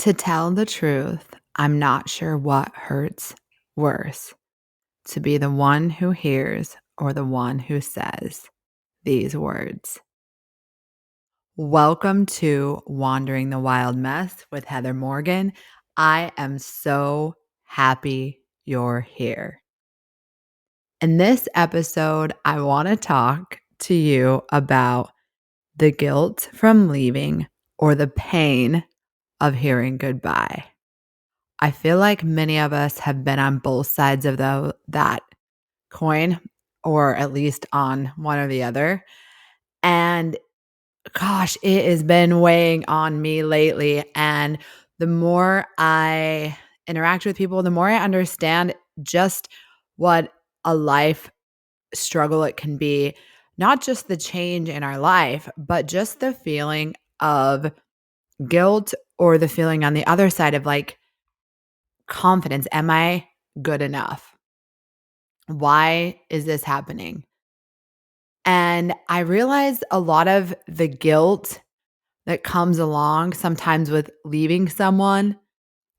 To tell the truth, I'm not sure what hurts worse, to be the one who hears or the one who says these words. Welcome to Wandering the Wild Mess with Heather Morgan. I am so happy you're here. In this episode, I want to talk to you about the guilt from leaving or the pain of hearing goodbye. I feel like many of us have been on both sides of that coin, or at least on one or the other. And gosh, it has been weighing on me lately. And the more I interact with people, the more I understand just what a life struggle it can be. Not just the change in our life, but just the feeling of guilt or the feeling on the other side of like, confidence. Am I good enough? Why is this happening? And I realize a lot of the guilt that comes along sometimes with leaving someone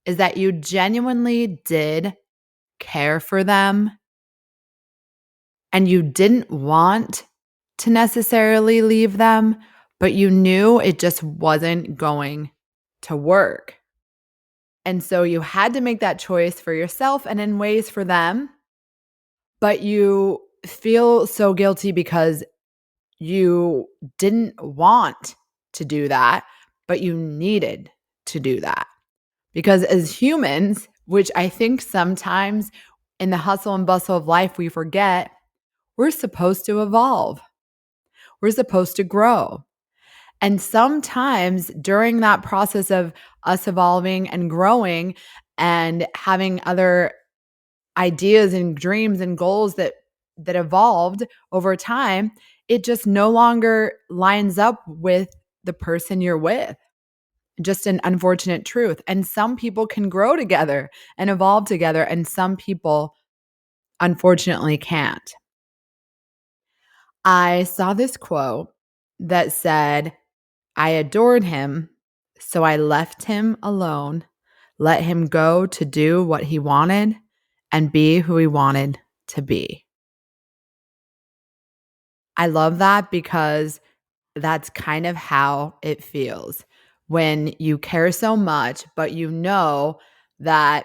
is that you genuinely did care for them and you didn't want to necessarily leave them, but you knew it just wasn't going to work. And so you had to make that choice for yourself and in ways for them. But you feel so guilty because you didn't want to do that, but you needed to do that. Because as humans, which I think sometimes in the hustle and bustle of life we forget, we're supposed to evolve. We're supposed to grow. And sometimes during that process of us evolving and growing and having other ideas and dreams and goals that evolved over time, it just no longer lines up with the person you're with. Just an unfortunate truth. And some people can grow together and evolve together, and some people unfortunately can't. I saw this quote that said, I adored him, so I left him alone, let him go to do what he wanted and be who he wanted to be. I love that because that's kind of how it feels when you care so much, but you know that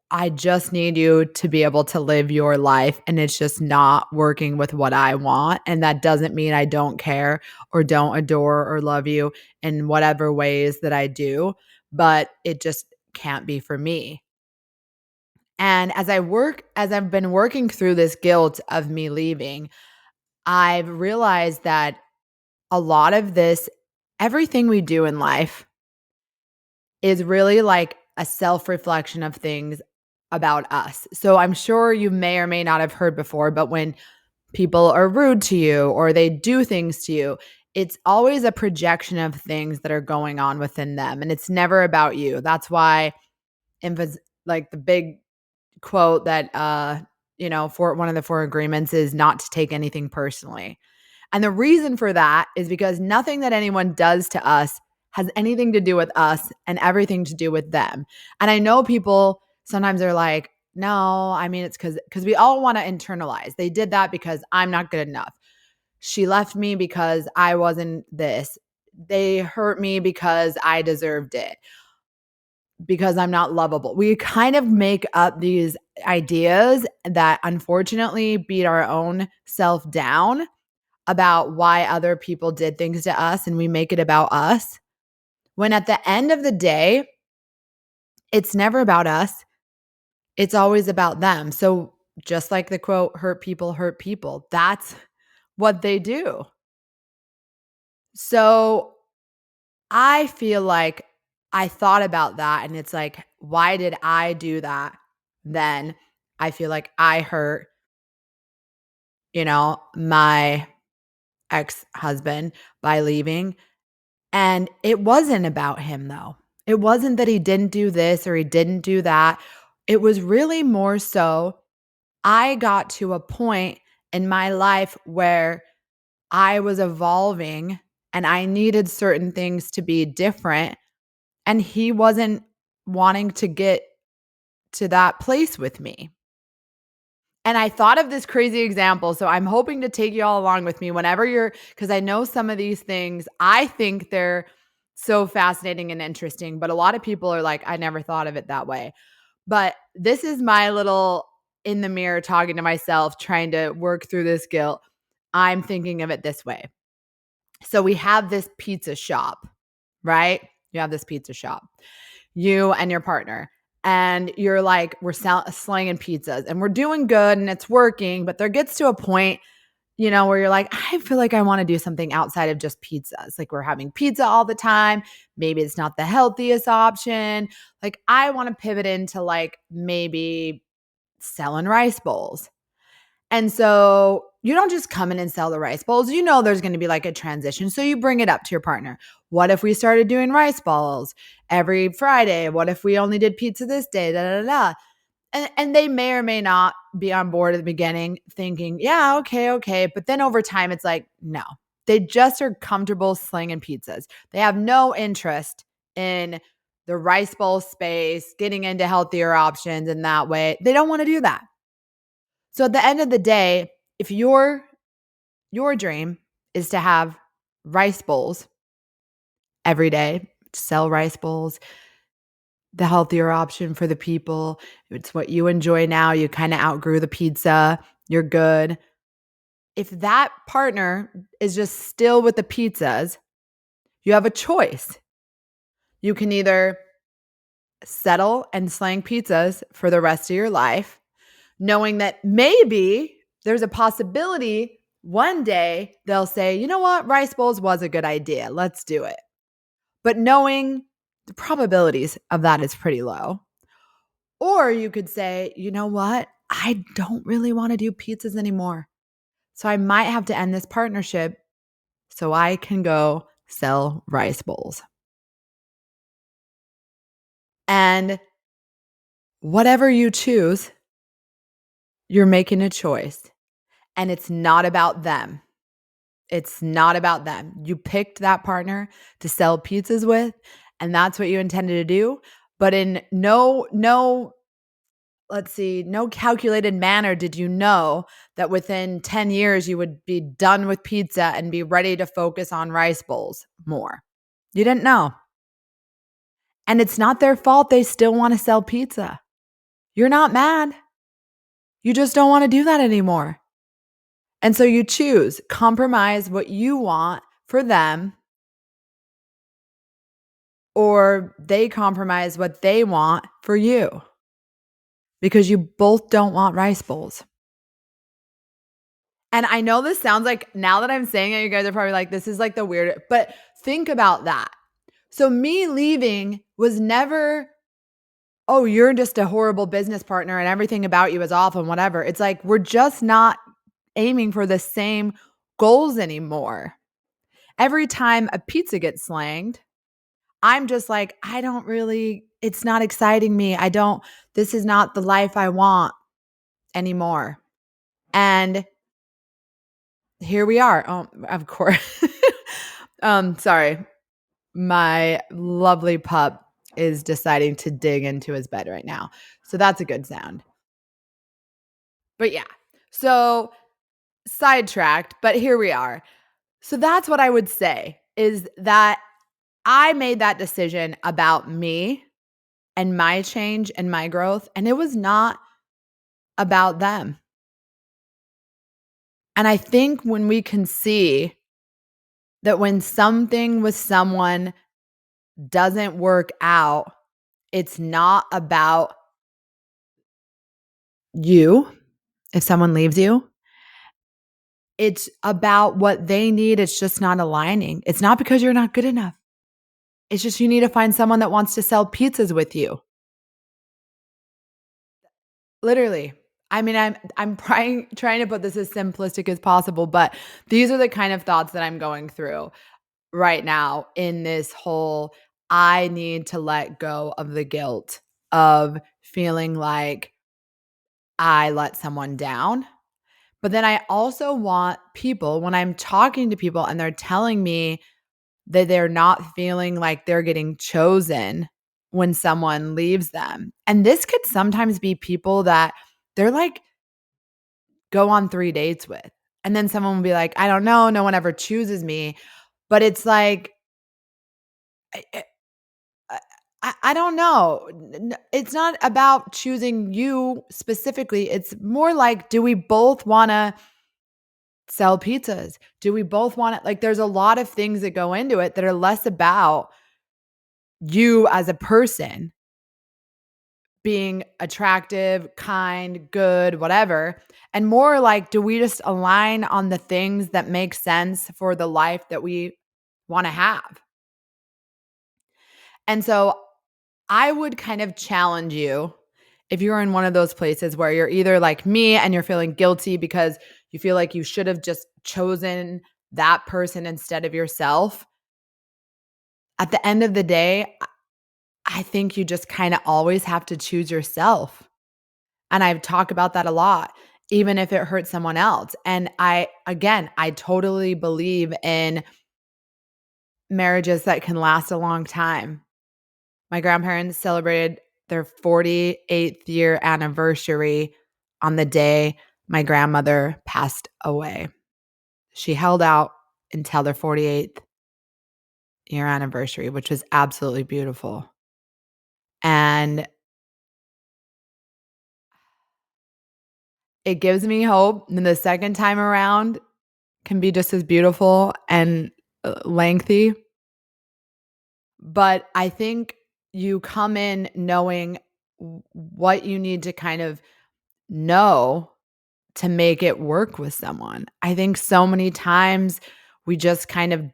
I just need you to be able to live your life and it's just not working with what I want. And that doesn't mean I don't care or don't adore or love you in whatever ways that I do, but it just can't be for me. And as I've been working through this guilt of me leaving, I've realized that a lot of this, everything we do in life is really like a self-reflection of things about us. So I'm sure you may or may not have heard before, but when people are rude to you or they do things to you, it's always a projection of things that are going on within them. And it's never about you. That's why like the big quote that for one of the four agreements is not to take anything personally. And the reason for that is because nothing that anyone does to us has anything to do with us and everything to do with them. And I know people sometimes are like, no, I mean, it's because we all want to internalize. They did that because I'm not good enough. She left me because I wasn't this. They hurt me because I deserved it, because I'm not lovable. We kind of make up these ideas that unfortunately beat our own self down about why other people did things to us, and we make it about us. When at the end of the day, it's never about us. It's always about them. So just like the quote, hurt people, that's what they do. So I feel like I thought about that and it's like, why did I do that? Then I feel like I hurt, my ex-husband by leaving. And it wasn't about him though. It wasn't that he didn't do this or he didn't do that. It was really more so I got to a point in my life where I was evolving and I needed certain things to be different. and he wasn't wanting to get to that place with me. And I thought of this crazy example, so I'm hoping to take you all along with me whenever because I know some of these things, I think they're so fascinating and interesting, but a lot of people are like, I never thought of it that way. But this is my little in the mirror talking to myself, trying to work through this guilt. I'm thinking of it this way. So we have this pizza shop, right? You have this pizza shop, you and your partner. And you're like, we're slinging pizzas and we're doing good and it's working. But there gets to a point, where you're like, I feel like I want to do something outside of just pizzas. Like we're having pizza all the time. Maybe it's not the healthiest option. Like I want to pivot into like maybe selling rice bowls. And so you don't just come in and sell the rice bowls. There's going to be like a transition. So you bring it up to your partner. What if we started doing rice bowls every Friday? What if we only did pizza this day? Da, da, da, da. And they may or may not be on board at the beginning thinking, yeah, okay. But then over time, it's like, no, they just are comfortable slinging pizzas. They have no interest in the rice bowl space, getting into healthier options in that way. They don't want to do that. So at the end of the day, if your dream is to have rice bowls every day, sell rice bowls, the healthier option for the people, it's what you enjoy now, you kind of outgrew the pizza, you're good. If that partner is just still with the pizzas, you have a choice. You can either settle and slang pizzas for the rest of your life, knowing that maybe there's a possibility one day they'll say, you know what, rice bowls was a good idea. Let's do it. But knowing the probabilities of that is pretty low. Or you could say, you know what, I don't really want to do pizzas anymore. So I might have to end this partnership so I can go sell rice bowls. And whatever you choose, you're making a choice. And it's not about them. It's not about them. You picked that partner to sell pizzas with, and that's what you intended to do. But in no calculated manner did you know that within 10 years you would be done with pizza and be ready to focus on rice bowls more. You didn't know. And it's not their fault they still want to sell pizza. You're not mad. You just don't want to do that anymore. And so you choose, compromise what you want for them, or they compromise what they want for you, because you both don't want rice bowls. And I know this sounds like, now that I'm saying it, you guys are probably like, this is like the weird, but think about that. So me leaving was never, oh, you're just a horrible business partner and everything about you is awful and whatever. It's like, we're just not aiming for the same goals anymore. Every time a pizza gets slanged, I'm just like, it's not exciting me. This is not the life I want anymore. And here we are. Oh, of course. Sorry. My lovely pup is deciding to dig into his bed right now. So that's a good sound. But yeah. So sidetracked, but here we are. So that's what I would say, is that I made that decision about me and my change and my growth, and it was not about them. And I think when we can see that when something with someone doesn't work out, it's not about you. If someone leaves you, it's about what they need. It's just not aligning. It's not because you're not good enough. It's just you need to find someone that wants to sell pizzas with you. Literally. I mean, I'm trying to put this as simplistic as possible, but these are the kind of thoughts that I'm going through right now in this whole, I need to let go of the guilt of feeling like I let someone down. But then I also want people, when I'm talking to people and they're telling me that they're not feeling like they're getting chosen when someone leaves them. And this could sometimes be people that they're like go on 3 dates with. And then someone will be like, "I don't know, no one ever chooses me." But it's like I I don't know. It's not about choosing you specifically. It's more like, do we both wanna sell pizzas? Do we both want it? Like, there's a lot of things that go into it that are less about you as a person being attractive, kind, good, whatever, and more like, do we just align on the things that make sense for the life that we want to have? And so I would kind of challenge you if you're in one of those places where you're either like me and you're feeling guilty because you feel like you should have just chosen that person instead of yourself. At the end of the day, I think you just kind of always have to choose yourself. And I've talked about that a lot, even if it hurts someone else. And I totally believe in marriages that can last a long time. My grandparents celebrated their 48th year anniversary on the day my grandmother passed away. She held out until their 48th year anniversary, which was absolutely beautiful. And it gives me hope. And the second time around can be just as beautiful and lengthy. But I think you come in knowing what you need to kind of know to make it work with someone. I think so many times we just kind of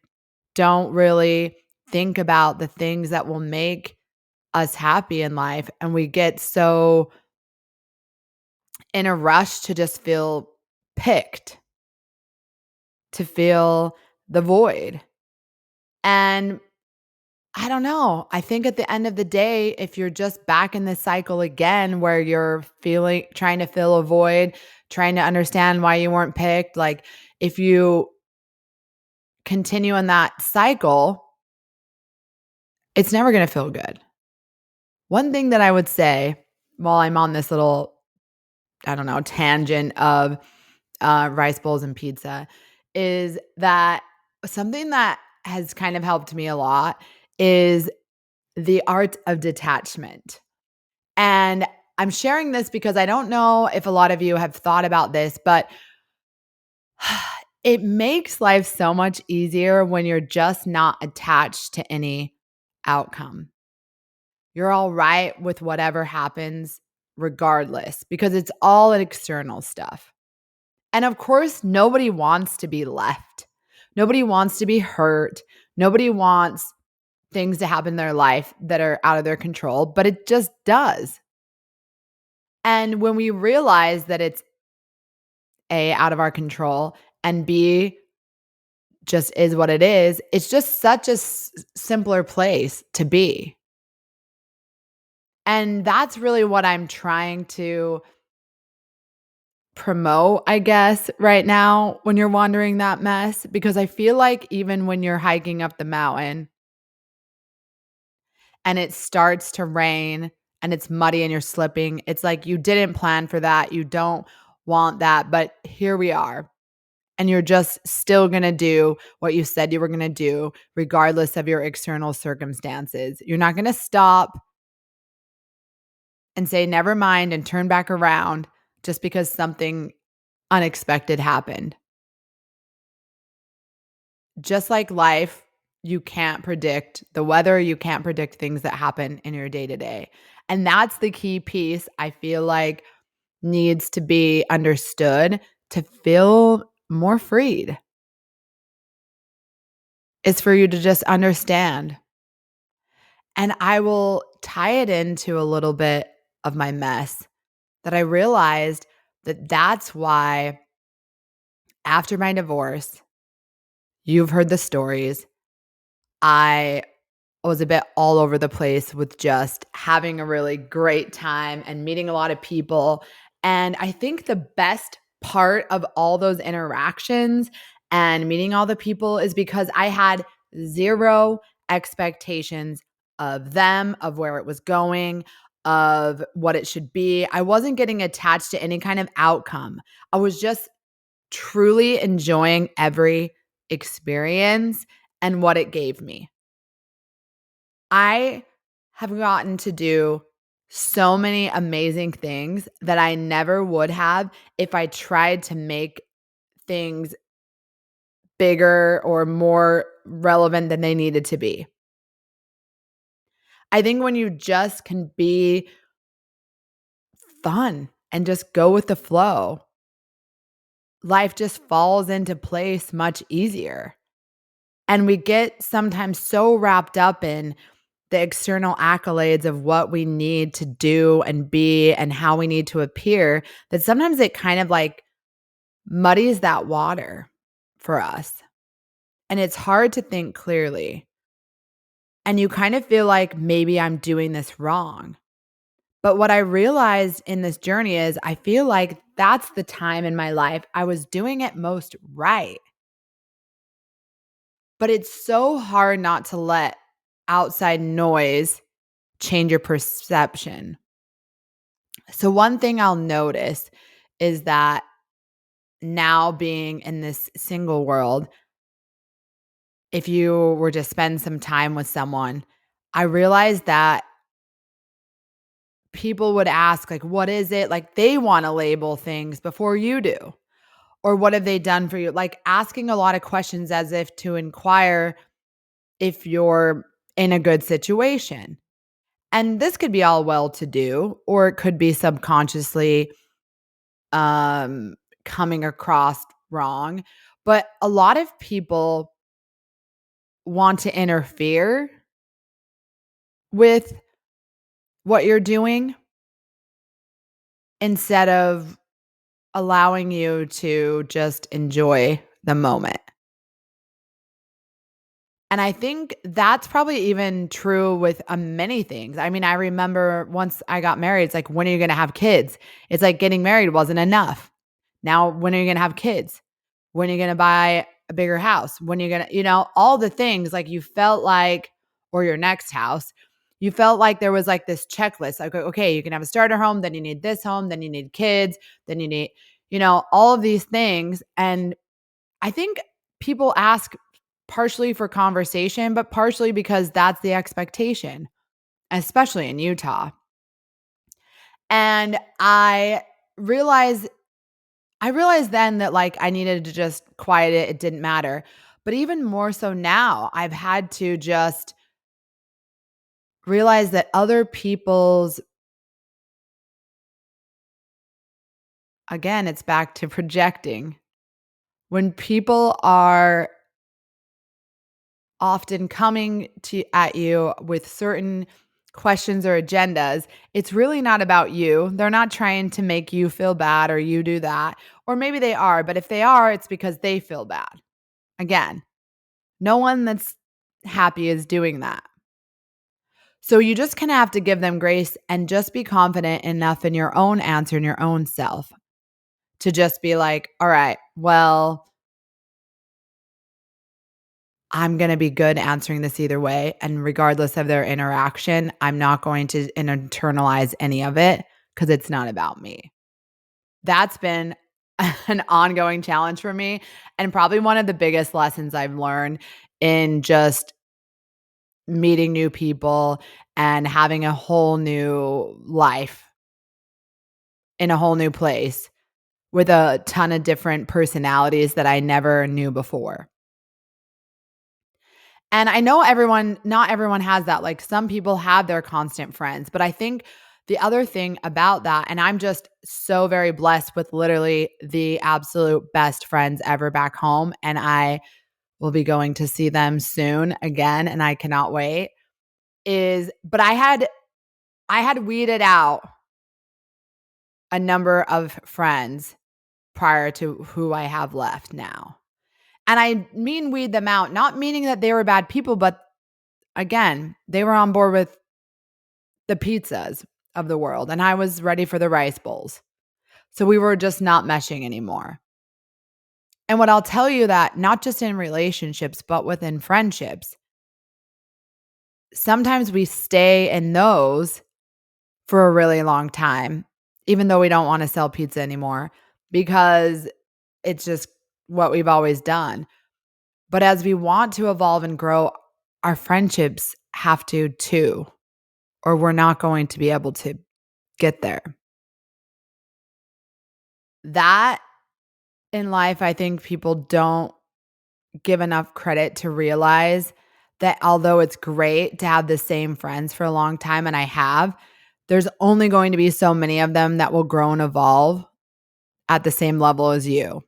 don't really think about the things that will make us happy in life. And we get so in a rush to just feel picked, to feel the void. And I don't know. I think at the end of the day, if you're just back in this cycle again where you're feeling trying to fill a void, trying to understand why you weren't picked, like if you continue in that cycle, it's never going to feel good. One thing that I would say while I'm on this little, I don't know, tangent of rice bowls and pizza is that something that has kind of helped me a lot is the art of detachment. And I'm sharing this because I don't know if a lot of you have thought about this, but it makes life so much easier when you're just not attached to any outcome. You're all right with whatever happens regardless because it's all external stuff. And of course, nobody wants to be left. Nobody wants to be hurt. Nobody wants things to happen in their life that are out of their control, but it just does. And when we realize that it's A, out of our control, and B, just is what it is, it's just such a simpler place to be. And that's really what I'm trying to promote, I guess, right now when you're wandering that mess, because I feel like even when you're hiking up the mountain and it starts to rain and it's muddy and you're slipping, it's like you didn't plan for that. You don't want that, but here we are. And you're just still going to do what you said you were going to do, regardless of your external circumstances. You're not going to stop and say, never mind, and turn back around just because something unexpected happened. Just like life, you can't predict the weather, you can't predict things that happen in your day to day. And that's the key piece I feel like needs to be understood to feel more freed. Is for you to just understand. And I will tie it into a little bit of my mess that I realized that that's why after my divorce, you've heard the stories. I was a bit all over the place with just having a really great time and meeting a lot of people. And I think the best part of all those interactions and meeting all the people is because I had zero expectations of them, of where it was going, of what it should be. I wasn't getting attached to any kind of outcome. I was just truly enjoying every experience and what it gave me. I have gotten to do so many amazing things that I never would have if I tried to make things bigger or more relevant than they needed to be. I think when you just can be fun and just go with the flow, life just falls into place much easier. And we get sometimes so wrapped up in the external accolades of what we need to do and be and how we need to appear that sometimes it kind of like muddies that water for us. And it's hard to think clearly. And you kind of feel like maybe I'm doing this wrong. But what I realized in this journey is I feel like that's the time in my life I was doing it most right. But it's so hard not to let outside noise change your perception. So, one thing I'll notice is that now being in this single world, if you were to spend some time with someone, I realized that people would ask, like, what is it? Like, they want to label things before you do. Or what have they done for you? Like, asking a lot of questions as if to inquire if you're in a good situation. And this could be all well to do, or it could be subconsciously um, coming across wrong. But a lot of people want to interfere with what you're doing instead of allowing you to just enjoy the moment. And I think that's probably even true with many things. I mean, I remember once I got married, it's like, when are you going to have kids? It's like getting married wasn't enough. Now, when are you going to have kids? When are you going to buy a bigger house? When are you going to, all the things like you felt like, or your next house, you felt like there was like this checklist. Like, okay, you can have a starter home, then you need this home, then you need kids, then you need, all of these things. And I think people ask partially for conversation, but partially because that's the expectation, especially in Utah. And realized I realized then that like I needed to just quiet it. It didn't matter. But even more so now, I've had to just realize that other people's, again, it's back to projecting. When people are often coming at you with certain questions or agendas, it's really not about you. They're not trying to make you feel bad or you do that. Or maybe they are, but if they are, it's because they feel bad. Again, no one that's happy is doing that. So you just kind of have to give them grace and just be confident enough in your own answer and your own self to just be like, all right, well, I'm going to be good answering this either way. And regardless of their interaction, I'm not going to internalize any of it because it's not about me. That's been an ongoing challenge for me and probably one of the biggest lessons I've learned in just meeting new people and having a whole new life in a whole new place with a ton of different personalities that I never knew before. And I know not everyone has that. Like some people have their constant friends, but I think the other thing about that, and I'm just so very blessed with literally the absolute best friends ever back home. And I will be going to see them soon again. And I cannot wait but I had weeded out a number of friends prior to who I have left now. And I mean weed them out, not meaning that they were bad people, but again, they were on board with the pizzas of the world, and I was ready for the rice bowls. So we were just not meshing anymore. And what I'll tell you that not just in relationships, but within friendships, sometimes we stay in those for a really long time, even though we don't wanna sell pizza anymore because it's just what we've always done. But as we want to evolve and grow, our friendships have to too, or we're not going to be able to get there. That in life, I think people don't give enough credit to realize that although it's great to have the same friends for a long time, and I have, there's only going to be so many of them that will grow and evolve at the same level as you.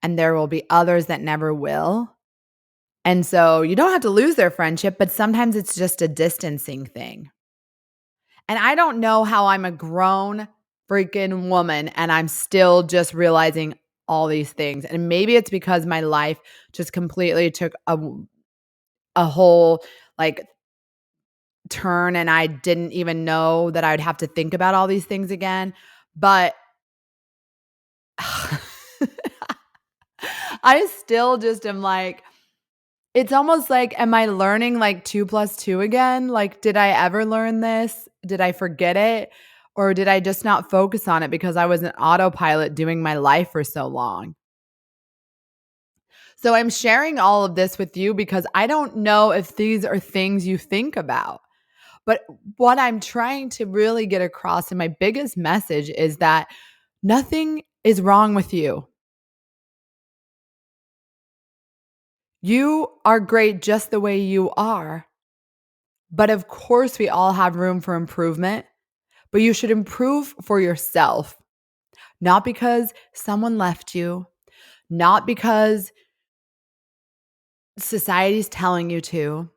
And there will be others that never will. And so you don't have to lose their friendship, but sometimes it's just a distancing thing. And I don't know how I'm a grown freaking woman and I'm still just realizing all these things. And maybe it's because my life just completely took a whole like turn and I didn't even know that I would have to think about all these things again. But I still just am like, it's almost like, am I learning like 2 plus 2 again? Like, did I ever learn this? Did I forget it? Or did I just not focus on it because I was an autopilot doing my life for so long? So I'm sharing all of this with you because I don't know if these are things you think about. But what I'm trying to really get across, and my biggest message is that nothing is wrong with you. You are great just the way you are. But of course, we all have room for improvement, but you should improve for yourself, not because someone left you, not because society's telling you to.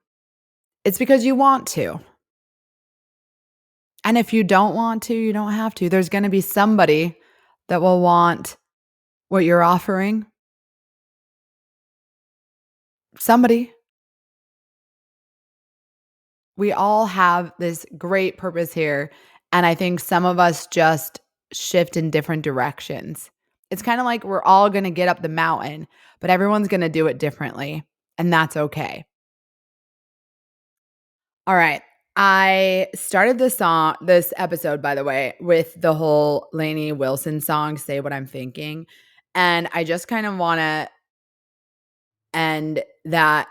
It's because you want to. And if you don't want to, you don't have to. There's going to be somebody that will want what you're offering. Somebody. We all have this great purpose here. And I think some of us just shift in different directions. It's kind of like we're all going to get up the mountain, but everyone's going to do it differently. And that's okay. All right. I started this episode, by the way, with the whole Lainey Wilson song, Say What I'm Thinking. And I just kind of want to end that.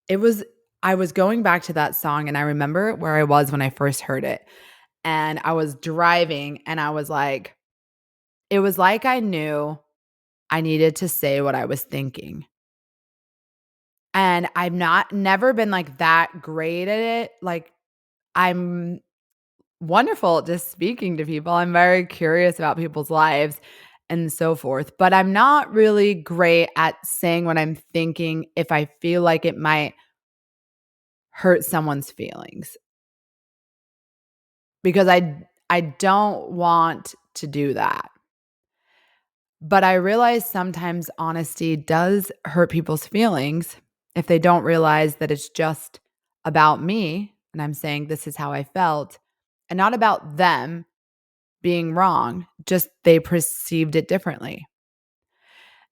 It was, I was going back to that song and I remember where I was when I first heard it. And I was driving and I was like, it was like I knew I needed to say what I was thinking. And I've not never been like that great at it. Like I'm wonderful at just speaking to people. I'm very curious about people's lives and so forth, but I'm not really great at saying what I'm thinking if I feel like it might hurt someone's feelings because I don't want to do that. But I realize sometimes honesty does hurt people's feelings if they don't realize that it's just about me and I'm saying this is how I felt and not about them being wrong, just they perceived it differently.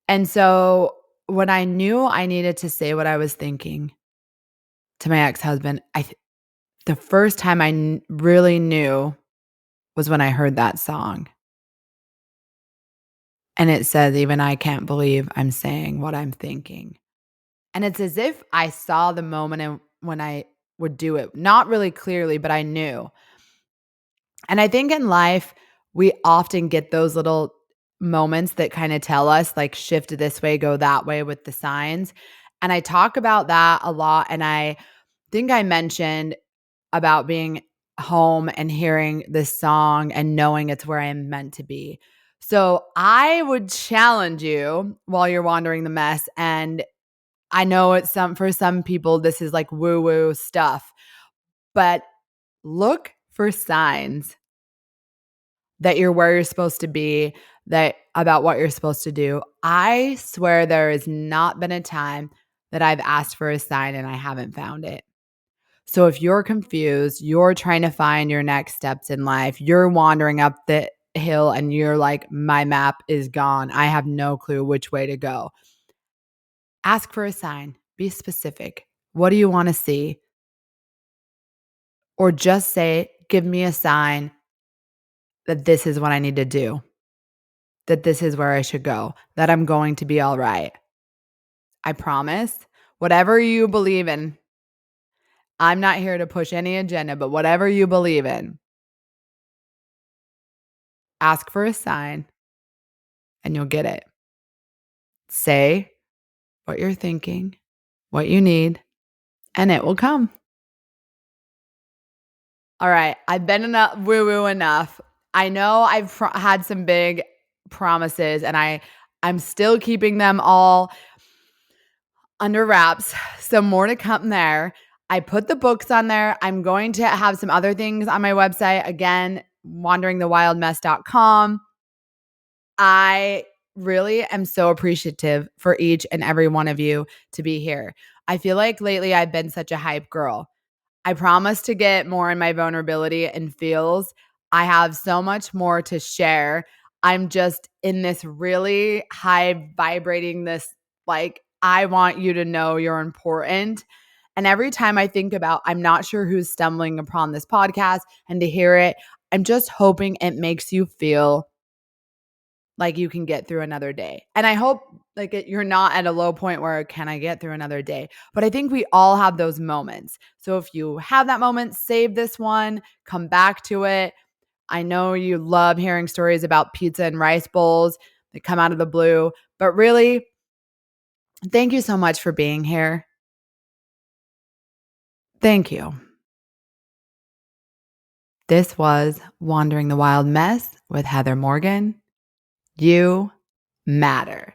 And so when I knew I needed to say what I was thinking to my ex-husband, the first time really knew was when I heard that song. And it says, even I can't believe I'm saying what I'm thinking. And it's as if I saw the moment when I would do it, not really clearly, but I knew. And I think in life, we often get those little moments that kind of tell us, like, shift this way, go that way with the signs. And I talk about that a lot. And I think I mentioned about being home and hearing this song and knowing it's where I am meant to be. So I would challenge you while you're wandering the mess. And I know for some people, this is like woo woo stuff, but look for signs that you're where you're supposed to be, that about what you're supposed to do. I swear there has not been a time that I've asked for a sign and I haven't found it. So if you're confused, you're trying to find your next steps in life, you're wandering up hill and you're like, my map is gone. I have no clue which way to go. Ask for a sign. Be specific. What do you want to see? Or just say, give me a sign that this is what I need to do, that this is where I should go, that I'm going to be all right. I promise, whatever you believe in, I'm not here to push any agenda, but whatever you believe in, ask for a sign and you'll get it. Say what you're thinking, what you need, and it will come. All right. I've been enough woo-woo enough. I know I've had some big promises and I'm still keeping them all under wraps. Some more to come there. I put the books on there. I'm going to have some other things on my website. Again, wanderingthewildmess.com. I really am so appreciative for each and every one of you to be here. I feel like lately I've been such a hype girl. I promise to get more in my vulnerability and feels. I have so much more to share. I'm just in this really high vibrating this like I want you to know you're important. And every time I think about I'm not sure who's stumbling upon this podcast and to hear it, I'm just hoping it makes you feel like you can get through another day. And I hope you're not at a low point where can I get through another day? But I think we all have those moments. So if you have that moment, save this one, come back to it. I know you love hearing stories about pizza and rice bowls that come out of the blue, but really, thank you so much for being here. Thank you. This was Wandering the Wild Mess with Heather Morgan. You matter.